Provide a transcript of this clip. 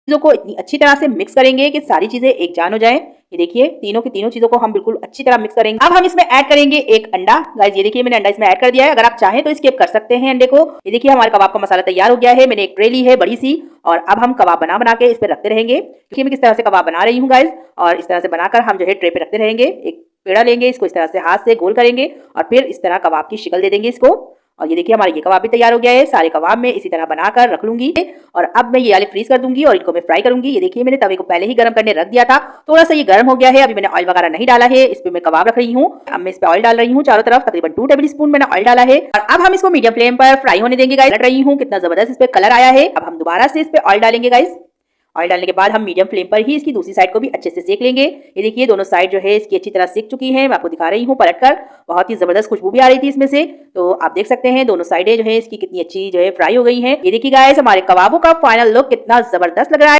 चीजों को इतनी अच्छी तरह से मिक्स करेंगे कि सारी चीजें एक जान हो जाए। ये देखिए तीनों की तीनों चीजों को हम बिल्कुल अच्छी तरह मिक्स करेंगे। अब हम इसमें ऐड करेंगे एक अंडा। गाइस ये देखिए मैंने अंडा इसमें ऐड कर दिया है। अगर आप चाहें तो स्किप कर सकते हैं अंडे को। ये देखिए हमारे कबाब का मसाला तैयार हो गया है। मैंने एक ट्रे ली है बड़ी सी और अब हम कबाब बना के इस पे रखते रहेंगे। देखिए मैं किस तरह से कबाब बना रही हूँ गाइस, और इस तरह से बनाकर हम जो है ट्रे पे रखते रहेंगे। एक पेड़ा लेंगे, इसको इस तरह से हाथ से गोल करेंगे और फिर इस तरह कबाब की शिकल दे देंगे इसको। और ये देखिए हमारा ये कबाब भी तैयार हो गया है। सारे कबाब में इसी तरह बनाकर रख लूंगी और अब मैं ये वाले फ्रीज कर दूंगी और इनको मैं फ्राई करूंगी। ये देखिए मैंने तवे को पहले ही गर्म करने रख दिया था, थोड़ा सा ये गर्म हो गया है। अभी मैंने ऑयल वगैरह नहीं डाला है, इस पे मैं कबाब रख रही हूँ। अब मैं इस पे ऑयल डाल रही हूँ चारों तरफ, तकरीबन 2 टेबल स्पून मैंने ऑयल डाला है और अब हम इसको मीडियम फ्लेम पर फ्राई होने देंगे गाइस। रही हूँ कितना जबरदस्त इस पे कलर आया है। अब हम दोबारा से इस पे ऑयल डालेंगे गाइस। ऑयल डालने के बाद हम मीडियम फ्लेम पर ही इसकी दूसरी साइड को भी अच्छे से सेक लेंगे। ये देखिए दोनों साइड जो है इसकी अच्छी तरह सेक चुकी है। मैं आपको दिखा रही हूँ पलटकर, बहुत ही जबरदस्त खुशबू भी आ रही थी इसमें से। तो आप देख सकते हैं दोनों साइडें जो है इसकी कितनी अच्छी जो है फ्राई हो गई हैं। ये देखिए गाइस हमारे कबाबों का फाइनल लुक कितना जबरदस्त लग रहा है।